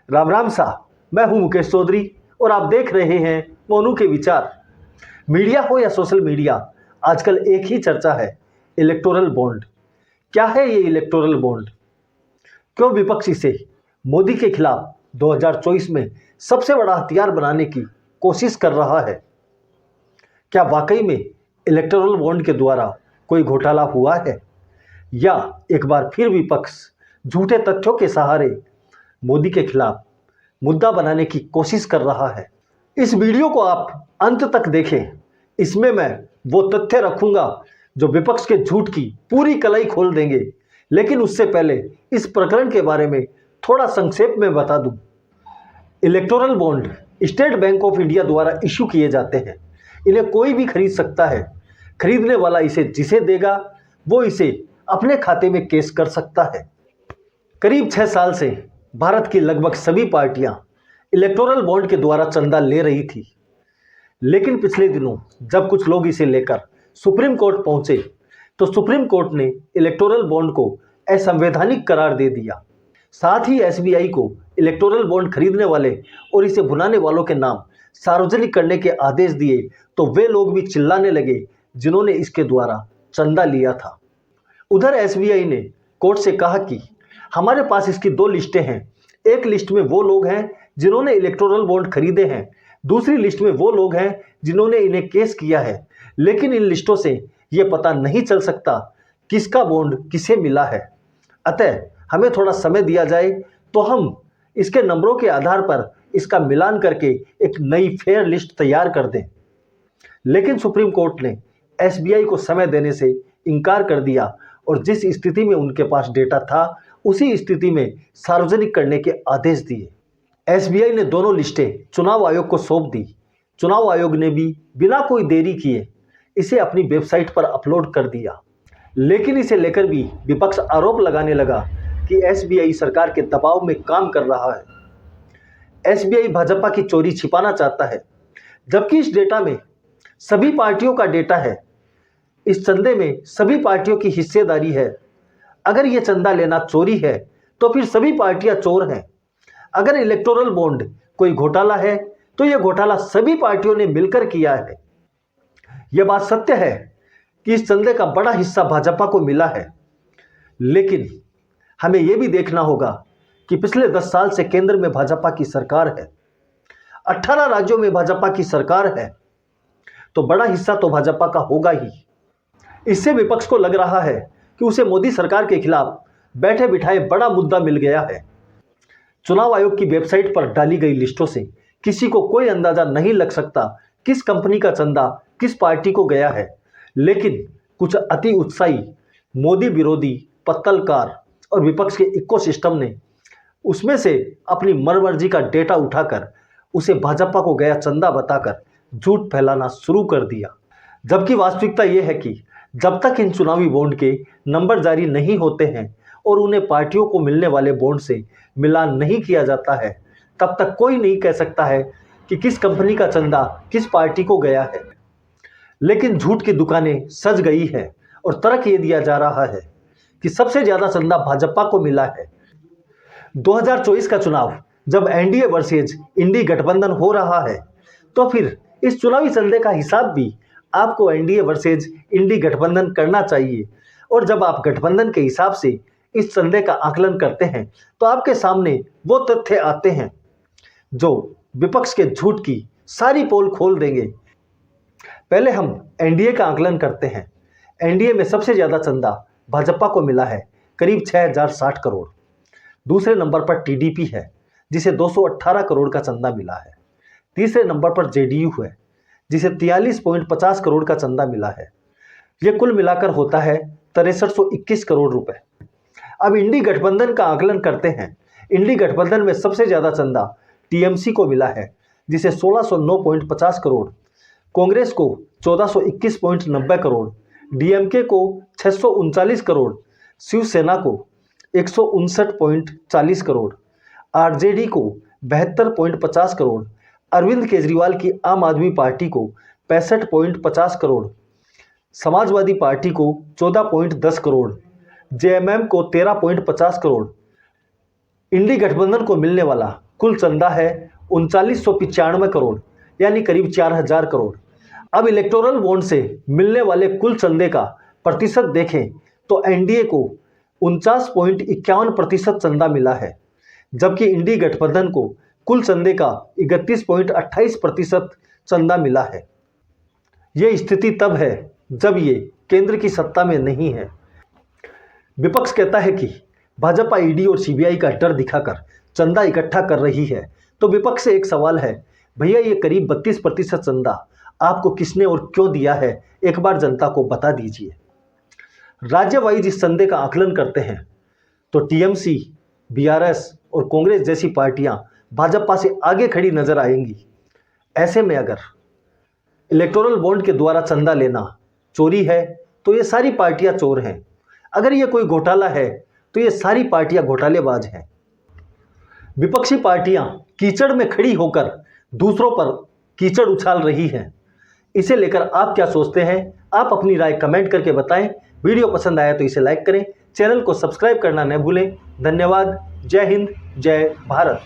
राम राम सा। मैं हूं मुकेश चौधरी और आप देख रहे हैं मोनू के विचार। मीडिया हो या सोशल मीडिया, आजकल एक ही चर्चा है, इलेक्टोरल बॉन्ड। क्या है ये इलेक्टोरल बॉन्ड? क्यों विपक्ष इसे मोदी के खिलाफ 2024 में सबसे बड़ा हथियार बनाने की कोशिश कर रहा है? क्या वाकई में इलेक्टोरल बॉन्ड के द्वारा कोई घोटाला हुआ है, या एक बार फिर विपक्ष झूठे तथ्यों के सहारे मोदी के खिलाफ मुद्दा बनाने की कोशिश कर रहा है? इस वीडियो को आप अंत तक देखें। इसमें मैं वो तथ्य रखूंगा जो विपक्ष के झूठ की पूरी कलाई खोल देंगे। लेकिन उससे पहले इस प्रकरण के बारे में थोड़ा संक्षेप में बता दूं। Electoral bond state bank of India द्वारा इशू किए जाते हैं। इन्हें कोई भी खरीद सकता है। खरीदने वाला इसे जिसे देगा वो इसे अपने खाते में कैश कर सकता है। करीब 6 साल से भारत की लगभग सभी पार्टियां इलेक्टोरल बॉन्ड के द्वारा चंदा ले रही थी। लेकिन पिछले दिनों जब कुछ लोग इसे लेकर सुप्रीम कोर्ट पहुंचे तो सुप्रीम कोर्ट ने इलेक्टोरल बॉन्ड को असंवैधानिक करार दे दिया। साथ ही एसबीआई को इलेक्टोरल बॉन्ड खरीदने वाले और इसे भुनाने वालों के नाम सार्वजनिक करने के आदेश दिए तो वे लोग भी चिल्लाने लगे जिन्होंने इसके द्वारा चंदा लिया था। उधर एसबीआई ने कोर्ट से कहा कि हमारे पास इसकी 2 लिस्टें हैं। एक लिस्ट में वो लोग हैं जिन्होंने इलेक्टोरल बॉन्ड खरीदे हैं, दूसरी लिस्ट में वो लोग हैं जिन्होंने इन्हें केस किया है। लेकिन इन लिस्टों से ये पता नहीं चल सकता किसका बॉन्ड किसे मिला है। अतः हमें थोड़ा समय दिया जाए तो हम इसके नंबरों के आधार पर इसका मिलान करके एक नई फेयर लिस्ट तैयार कर दें। लेकिन सुप्रीम कोर्ट ने एसबीआई को समय देने से इनकार कर दिया और जिस स्थिति में उनके पास डेटा था उसी स्थिति में सार्वजनिक करने के आदेश दिए। एसबीआई ने दोनों लिस्टें चुनाव आयोग को सौंप दी। चुनाव आयोग ने भी बिना कोई देरी किए इसे अपनी वेबसाइट पर अपलोड कर दिया। लेकिन इसे लेकर भी विपक्ष आरोप लगाने लगा कि एसबीआई सरकार के दबाव में काम कर रहा है। एसबीआई भाजपा की चोरी छिपाना चाहता है, जबकि इस डेटा में सभी पार्टियों का डेटा है। इस चंदे में सभी पार्टियों की हिस्सेदारी है। अगर ये चंदा लेना चोरी है तो फिर सभी पार्टियां चोर हैं। अगर इलेक्टोरल बॉन्ड कोई घोटाला है तो यह घोटाला सभी पार्टियों ने मिलकर किया है। यह बात सत्य है कि इस चंदे का बड़ा हिस्सा भाजपा को मिला है। लेकिन हमें यह भी देखना होगा कि पिछले 10 साल से केंद्र में भाजपा की सरकार है, 18 राज्यों में भाजपा की सरकार है, तो बड़ा हिस्सा तो भाजपा का होगा ही। इससे विपक्ष को लग रहा है कि उसे मोदी सरकार के खिलाफ बैठे बिठाए बड़ा मुद्दा मिल गया है। चुनाव आयोग की वेबसाइट पर डाली गई लिस्टों से किसी को कोई अंदाजा नहीं लग सकता किस कंपनी का चंदा किस पार्टी को गया है। लेकिन कुछ अति उत्साही मोदी विरोधी पत्तलकार और विपक्ष के इकोसिस्टम ने उसमें से अपनी मनमर्जी का डेटा उठाकर उसे भाजपा को गया चंदा बताकर झूठ फैलाना शुरू कर दिया। जबकि वास्तविकता यह है कि जब तक इन चुनावी बॉन्ड के नंबर जारी नहीं होते हैं और उन्हें पार्टियों को मिलने वाले बॉन्ड से मिलान नहीं किया जाता है, तब तक कोई नहीं कह सकता है कि किस कंपनी का चंदा किस पार्टी को गया है। लेकिन झूठ की दुकानें सज गई है और तर्क ये दिया जा रहा है कि सबसे ज्यादा चंदा भाजपा को मिला है। 2024 का चुनाव जब एनडीए वर्सेज इंडी गठबंधन हो रहा है तो फिर इस चुनावी चंदे का हिसाब भी आपको एनडीए वर्सेज इंडी गठबंधन करना चाहिए। और जब आप गठबंधन के हिसाब से इस चंदे का आकलन करते हैं तो आपके सामने वो तथ्य आते हैं जो विपक्ष के झूठ की सारी पोल खोल देंगे। पहले हम एनडीए का आकलन करते हैं। एनडीए में सबसे ज्यादा चंदा भाजपा को मिला है, करीब 6060 करोड़। दूसरे नंबर पर टीडीपी है जिसे 218 करोड़ का चंदा मिला है। तीसरे नंबर पर जेडीयू है जिसे 43.50 करोड़ का चंदा मिला है। यह कुल मिलाकर होता है 6321 करोड़ रुपए। अब इंडी गठबंधन का आकलन करते हैं। इंडी गठबंधन में सबसे ज्यादा चंदा टीएमसी को मिला है जिसे 1609.50 करोड़, कांग्रेस को 1421.90 करोड़, डीएमके को 639 करोड़, शिवसेना को 159.40 करोड़, आरजेडी को 72.50 करोड़, अरविंद केजरीवाल की आम आदमी पार्टी को 65.50 करोड़, समाजवादी पार्टी को 14.10 करोड़, जेएमएम को 13.50 करोड़। इंडी गठबंधन को मिलने वाला कुल चंदा है 3995 करोड़, यानी करीब 4000 करोड़। अब इलेक्टोरल बॉन्ड से मिलने वाले कुल चंदे का प्रतिशत देखें तो एनडीए को 49.51% चंदा मिला है, जबकि इंडी गठबंधन को कुल चंदे का 31.28% चंदा मिला है। ये स्थिति तब है जब ये केंद्र की सत्ता में नहीं है। विपक्ष कहता है कि भाजपा ईडी और सीबीआई का डर दिखाकर चंदा इकट्ठा कर रही है, तो विपक्ष से एक सवाल है, भैया ये करीब 32% चंदा आपको किसने और क्यों दिया है, एक बार जनता को बता दीजिए। राज्य वाइज इस चंदे का आकलन करते हैं तो टीएमसी, बीआरएस और कांग्रेस जैसी पार्टियां भाजपा से आगे खड़ी नजर आएंगी। ऐसे में अगर इलेक्टोरल बॉन्ड के द्वारा चंदा लेना चोरी है तो ये सारी पार्टियां चोर हैं। अगर ये कोई घोटाला है तो ये सारी पार्टियां घोटालेबाज हैं। विपक्षी पार्टियां कीचड़ में खड़ी होकर दूसरों पर कीचड़ उछाल रही हैं। इसे लेकर आप क्या सोचते हैं? आप अपनी राय कमेंट करके बताएं। वीडियो पसंद आया तो इसे लाइक करें, चैनल को सब्सक्राइब करना न भूलें। धन्यवाद। जय हिंद, जय भारत।